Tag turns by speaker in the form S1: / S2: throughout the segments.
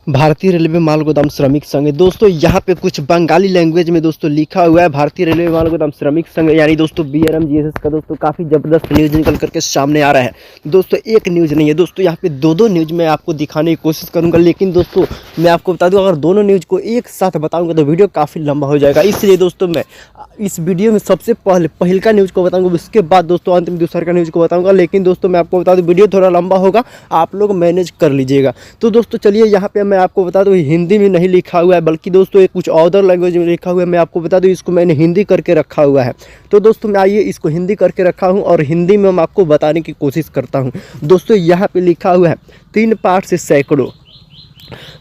S1: भारतीय रेलवे माल गोदाम श्रमिक संघ। दोस्तों यहाँ पे कुछ बंगाली लैंग्वेज में दोस्तों लिखा हुआ है भारतीय रेलवे माल गोदाम श्रमिक संघ यानी दोस्तों BRMGSS का दोस्तों काफ़ी ज़बरदस्त न्यूज़ निकल करके सामने आ रहा है। दोस्तों एक न्यूज़ नहीं है दोस्तों, यहाँ पे दो न्यूज़ मैं आपको दिखाने की कोशिश करूँगा, लेकिन दोस्तों मैं आपको बता दूँ अगर दोनों न्यूज़ को एक साथ बताऊँगा तो वीडियो काफ़ी लंबा हो जाएगा। इसलिए दोस्तों मैं इस वीडियो में सबसे पहले का न्यूज़ को बताऊँगा, उसके बाद दोस्तों अंत में दूसरा का न्यूज़ को बताऊँगा। लेकिन दोस्तों मैं आपको बता दूँ वीडियो थोड़ा लंबा होगा, आप लोग मैनेज कर लीजिएगा। तो दोस्तों चलिए यहाँ पे मैं आपको बता दूँ हिंदी में नहीं लिखा हुआ है बल्कि दोस्तों एक कुछ अदर लैंग्वेज में लिखा हुआ है। मैं आपको बता दूँ इसको मैंने हिंदी करके रखा हुआ है। तो दोस्तों मैं आइए इसको हिंदी करके रखा हूँ और हिंदी में मैं आपको बताने की कोशिश करता हूँ। दोस्तों यहाँ पे लिखा हुआ है 3 पार्ट से सैकड़ों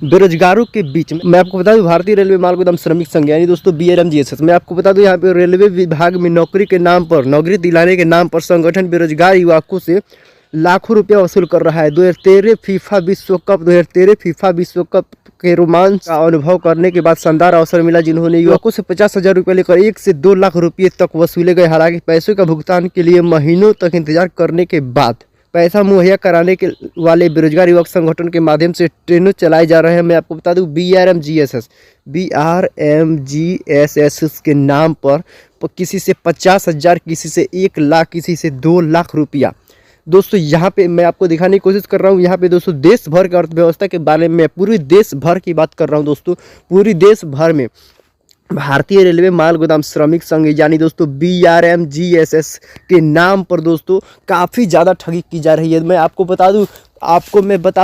S1: बेरोजगारों के बीच में। मैं आपको बता दूं भारतीय रेलवे माल गोदाम श्रमिक संघ यानी दोस्तों BRMGSS। मैं आपको बता दूं यहाँ पे रेलवे विभाग में नौकरी दिलाने के नाम पर संगठन बेरोजगार युवकों से लाखों रुपया वसूल कर रहा है। 2013 फीफा विश्व कप के रोमांच का अनुभव करने के बाद शानदार अवसर मिला, जिन्होंने युवकों से 50,000 रुपये लेकर 1 से 2 लाख रुपये तक वसूले गए। हालांकि पैसों का भुगतान के लिए महीनों तक इंतजार करने के बाद पैसा मुहैया कराने के वाले बेरोजगार युवक संगठन के माध्यम से ट्रेनों चलाए जा रहे हैं। मैं आपको बता दूं BRMGSS के नाम पर किसी से 50,000, किसी से 1 लाख, किसी से 2 लाख रुपया। दोस्तों यहाँ पे मैं आपको दिखाने की कोशिश कर रहा हूँ। यहाँ पे दोस्तों देश भर की अर्थव्यवस्था के बारे में पूरी देश भर की बात कर रहा हूँ। दोस्तों पूरी देश भर में भारतीय रेलवे माल गोदाम श्रमिक संघ यानी दोस्तों BRMGSS के नाम पर दोस्तों काफ़ी ज़्यादा ठगी की जा रही है। मैं आपको बता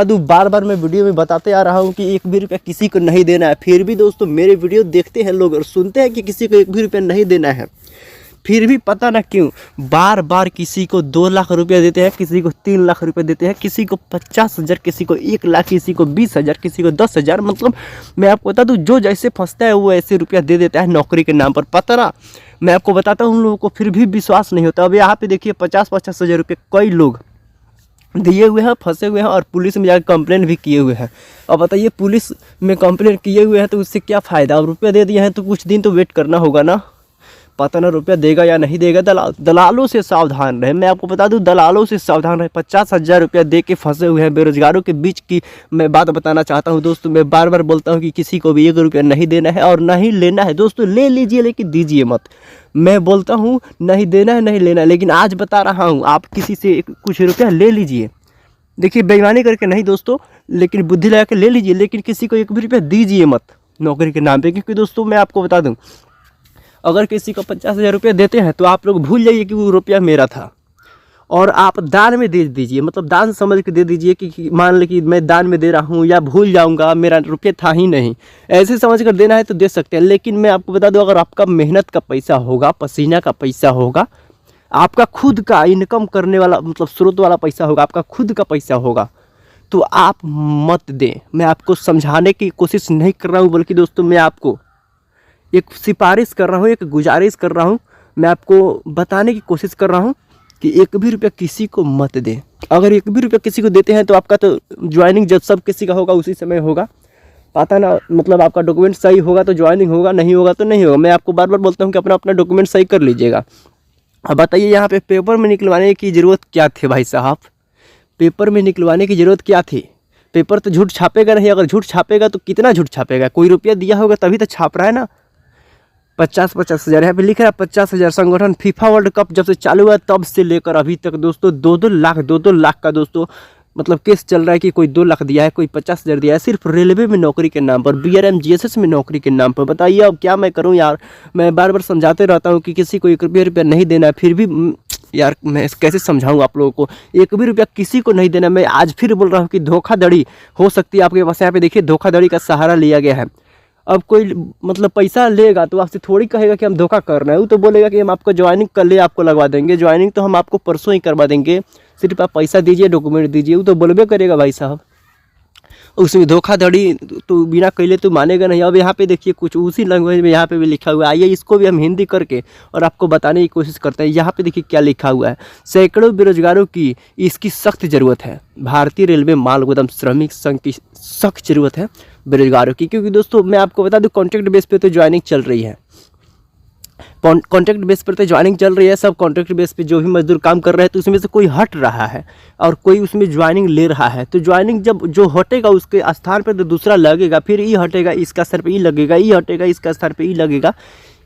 S1: दूं बार बार मैं वीडियो में बताते आ रहा हूं कि 1 भी रुपया किसी को नहीं देना है। फिर भी दोस्तों मेरे वीडियो देखते हैं लोग और सुनते हैं कि किसी को 1 भी रुपया नहीं देना है, फिर भी पता ना क्यों बार बार किसी को 2 लाख रुपया देते हैं, किसी को 3 लाख रुपये देते हैं, किसी को 50,000, किसी को 1 लाख, किसी को 20,000, किसी को 10,000। मतलब मैं आपको बता दूं जो जैसे फंसता है वो ऐसे रुपया दे देता है नौकरी के नाम पर। पता ना मैं आपको बताता हूँ उन लोगों को फिर भी विश्वास नहीं होता। अब यहाँ पे देखिए 50,000 रुपये कई लोग दिए हुए हैं, फंसे हुए हैं और पुलिस में जाकर कंप्लेंट भी किए हुए हैं। अब बताइए पुलिस में कंप्लेंट किए हुए हैं तो उससे क्या फ़ायदा। अब रुपया दे दिए हैं तो कुछ दिन तो वेट करना होगा ना, पता ना रुपया देगा या नहीं देगा। दलालों से सावधान रहे। मैं आपको बता दूं दलालों से सावधान रहे। 50,000 रुपया दे के फंसे हुए हैं बेरोजगारों के बीच की मैं बात बताना चाहता हूं। दोस्तों मैं बार बार बोलता हूं कि किसी को भी 1 रुपया नहीं देना है और नहीं लेना है। दोस्तों ले लीजिए लेकिन दीजिए मत। मैं बोलता हूँ नहीं देना है नहीं लेना है, लेकिन आज बता रहा हूँ आप किसी से कुछ रुपया ले लीजिए। देखिए बेईमानी करके नहीं दोस्तों, लेकिन बुद्धि लगा के ले लीजिए, लेकिन किसी को 1 भी रुपया दीजिए मत नौकरी के नाम पर। क्योंकि दोस्तों मैं आपको बता दूँ अगर किसी को 50,000 रुपये देते हैं तो आप लोग भूल जाइए कि वो रुपया मेरा था और आप दान में दे दीजिए। मतलब दान समझ के दे दीजिए कि मान लें कि मैं दान में दे रहा हूँ या भूल जाऊँगा मेरा रुपया था ही नहीं, ऐसे समझ कर देना है तो दे सकते हैं। लेकिन मैं आपको बता दूँ अगर आपका मेहनत का पैसा होगा, पसीना का पैसा होगा, आपका खुद का इनकम करने वाला मतलब स्रोत वाला पैसा होगा, आपका खुद का पैसा होगा, तो आप मत दें। मैं आपको समझाने की कोशिश नहीं कर रहा हूँ बल्कि दोस्तों मैं आपको एक सिफारिश कर रहा हूँ, एक गुजारिश कर रहा हूँ। मैं आपको बताने की कोशिश कर रहा हूँ कि 1 भी रुपया किसी को मत दें। अगर 1 भी रुपया किसी को देते हैं तो आपका तो ज्वाइनिंग जब सब किसी का होगा उसी समय होगा। पता ना मतलब आपका डॉक्यूमेंट सही होगा तो ज्वाइनिंग होगा, नहीं होगा तो नहीं होगा। मैं आपको बार बार बोलता हूँ कि अपना डॉक्यूमेंट सही कर लीजिएगा। अब बताइए यहाँ पे पेपर में निकलवाने की ज़रूरत क्या थी भाई साहब, पेपर में निकलवाने की ज़रूरत क्या थी। पेपर तो झूठ छापेगा नहीं, अगर झूठ छापेगा तो कितना झूठ छापेगा, कोई रुपया दिया होगा तभी तो छाप रहा है ना। 50,000 यहाँ पे लिख रहा है 50,000। संगठन फीफा वर्ल्ड कप जब से चालू हुआ तब से लेकर अभी तक दोस्तों 2-2 लाख का दोस्तों मतलब केस चल रहा है कि कोई 2 लाख दिया है, कोई 50,000 दिया है, सिर्फ रेलवे में नौकरी के नाम पर, BRMGSS में नौकरी के नाम पर। बताइए अब क्या मैं करूं यार। मैं बार बार समझाते रहता हूं कि किसी को 1 रुपया नहीं देना है, फिर भी यार मैं कैसे समझाऊं आप लोगों को। 1 भी रुपया किसी को नहीं देना। मैं आज फिर बोल रहा हूँ कि धोखाधड़ी हो सकती है आपके पास। यहाँ पे देखिए धोखाधड़ी का सहारा लिया गया है। अब कोई मतलब पैसा लेगा तो आपसे थोड़ी कहेगा कि हम धोखा कर रहे हैं, वो तो बोलेगा कि हम आपको ज्वाइनिंग कल ही आपको लगवा देंगे, ज्वाइनिंग तो हम आपको परसों ही करवा देंगे, सिर्फ आप पैसा दीजिए, डॉक्यूमेंट दीजिए। वो तो बोलबे करेगा भाई साहब। उसमें धोखाधड़ी तो बिना कैले तो मानेगा नहीं। अब यहाँ पे देखिए कुछ उसी लैंग्वेज में यहाँ पे भी लिखा हुआ है। आइए इसको भी हम हिंदी करके और आपको बताने की कोशिश करते हैं। यहाँ पे देखिए क्या लिखा हुआ है, सैकड़ों बेरोजगारों की इसकी सख्त ज़रूरत है। भारतीय रेलवे माल गोदाम श्रमिक संघ की सख्त ज़रूरत है बेरोजगारों की। क्योंकि दोस्तों मैं आपको बता दूँ कॉन्ट्रैक्ट बेस पे तो ज्वाइनिंग चल रही है, कॉन्ट्रैक्ट बेस पर तो ज्वाइनिंग चल रही है, सब कॉन्ट्रैक्ट बेस पे जो भी मजदूर काम कर रहे हैं, तो उसमें से कोई हट रहा है और कोई उसमें ज्वाइनिंग ले रहा है, तो ज्वाइनिंग जब जो हटेगा उसके स्थान पर तो दूसरा लगेगा, फिर ई हटेगा इसका स्तर पे ई लगेगा, ई हटेगा इसका स्तर पे ई लगेगा,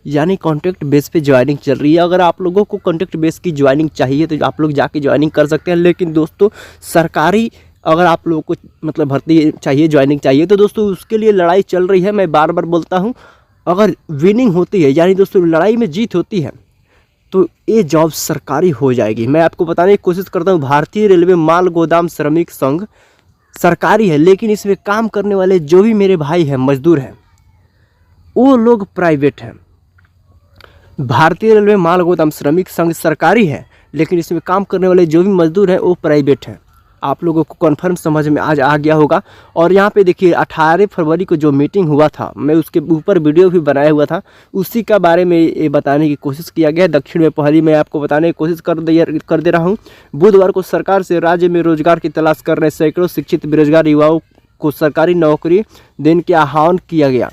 S1: यानी कॉन्ट्रैक्ट बेस पे ज्वाइनिंग चल रही है। अगर आप लोगों को कॉन्ट्रैक्ट बेस की ज्वाइनिंग चाहिए तो आप लोग जाके ज्वाइनिंग कर सकते हैं। लेकिन दोस्तों सरकारी अगर आप लोगों को मतलब भर्ती चाहिए, ज्वाइनिंग चाहिए, तो दोस्तों उसके लिए लड़ाई चल रही है। मैं बार बार बोलता हूँ, अगर विनिंग होती है यानी दोस्तों लड़ाई में जीत होती है तो ये जॉब सरकारी हो जाएगी। मैं आपको बताने की कोशिश करता हूँ, भारतीय रेलवे माल गोदाम श्रमिक संघ सरकारी है, लेकिन इसमें काम करने वाले जो भी मेरे भाई हैं, मजदूर हैं, वो लोग प्राइवेट हैं। भारतीय रेलवे माल गोदाम श्रमिक संघ सरकारी है, लेकिन इसमें काम करने वाले जो भी मजदूर हैं वो प्राइवेट हैं। आप लोगों को कन्फर्म समझ में आज आ गया होगा। और यहाँ पे देखिए 18 फरवरी को जो मीटिंग हुआ था, मैं उसके ऊपर वीडियो भी बनाया हुआ था, उसी का बारे में ये बताने की कोशिश किया गया है। दक्षिण में पहली मैं आपको बताने की कोशिश कर दे रहा हूँ। बुधवार को सरकार से राज्य में रोजगार की तलाश कर रहे सैकड़ों शिक्षित बेरोजगार युवाओं को सरकारी नौकरी देने का आह्वान किया गया।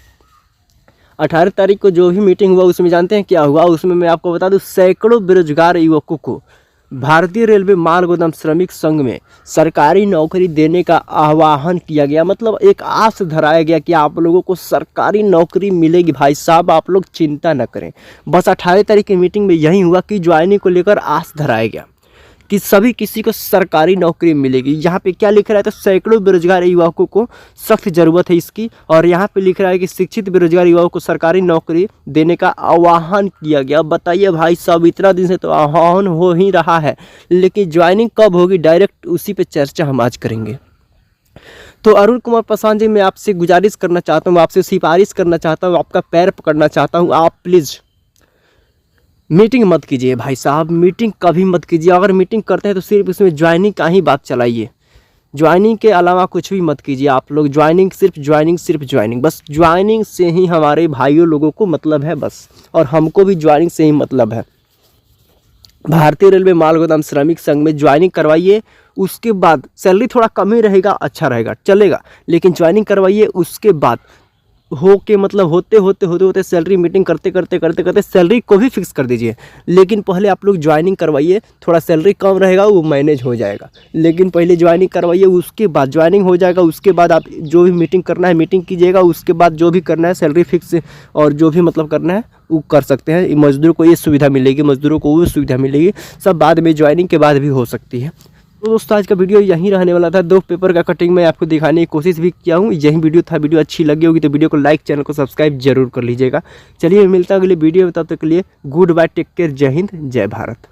S1: 18 तारीख को जो भी मीटिंग हुआ उसमें जानते हैं क्या हुआ? उसमें मैं आपको बता दूं, सैकड़ों बेरोजगार युवकों को भारतीय रेलवे माल गोदाम श्रमिक संघ में सरकारी नौकरी देने का आह्वान किया गया। मतलब एक आस धराया गया कि आप लोगों को सरकारी नौकरी मिलेगी भाई साहब, आप लोग चिंता न करें। बस 18 तारीख की मीटिंग में यही हुआ कि ज्वाइनिंग को लेकर आस धराया गया कि सभी किसी को सरकारी नौकरी मिलेगी। यहाँ पे क्या लिख रहा है? तो सैकड़ों बेरोजगार युवकों को सख्त ज़रूरत है इसकी। और यहाँ पे लिख रहा है कि शिक्षित बेरोजगार युवाओं को सरकारी नौकरी देने का आह्वान किया गया। बताइए भाई साहब, इतना दिन से तो आह्वान हो ही रहा है, लेकिन ज्वाइनिंग कब होगी डायरेक्ट उसी पे चर्चा हम आज करेंगे। तो अरुण कुमार पासवान जी, मैं आपसे गुजारिश करना चाहता हूँ, आपसे सिफारिश करना चाहता हूँ, आपका पैर पकड़ना चाहता हूँ, आप प्लीज़ मीटिंग मत कीजिए भाई साहब, मीटिंग कभी मत कीजिए। अगर मीटिंग करते हैं तो सिर्फ इसमें ज्वाइनिंग का ही बात चलाइए, ज्वाइनिंग के अलावा कुछ भी मत कीजिए आप लोग। ज्वाइनिंग सिर्फ ज्वाइनिंग, बस ज्वाइनिंग से ही हमारे भाइयों लोगों को मतलब है बस, और हमको भी ज्वाइनिंग से ही मतलब है। भारतीय रेलवे माल गोदाम श्रमिक संघ में ज्वाइनिंग करवाइए, उसके बाद सैलरी थोड़ा कम ही रहेगा, अच्छा रहेगा, चलेगा, लेकिन ज्वाइनिंग करवाइए। उसके बाद होते सैलरी मीटिंग करते सैलरी को भी फिक्स कर दीजिए। लेकिन पहले आप लोग ज्वाइनिंग करवाइए, थोड़ा सैलरी कम रहेगा वो मैनेज हो जाएगा, लेकिन पहले ज्वाइनिंग करवाइए, उसके बाद ज्वाइनिंग हो जाएगा, उसके बाद आप जो भी मीटिंग करना है मीटिंग कीजिएगा, उसके बाद जो भी करना है सैलरी फिक्स और जो भी मतलब करना है वो कर सकते हैं। मजदूर को ये सुविधा मिलेगी, मजदूरों को वो सुविधा मिलेगी, सब बाद में ज्वाइनिंग के बाद भी हो सकती है। तो दोस्तों आज का वीडियो यहीं रहने वाला था। 2 पेपर का कटिंग मैं आपको दिखाने की कोशिश भी किया हूँ, यही वीडियो था। वीडियो अच्छी लगी होगी तो वीडियो को लाइक, चैनल को सब्सक्राइब जरूर कर लीजिएगा। चलिए मिलता है अगले वीडियो में, तब तक के लिए गुड बाय, टेक केयर, जय हिंद, जय भारत।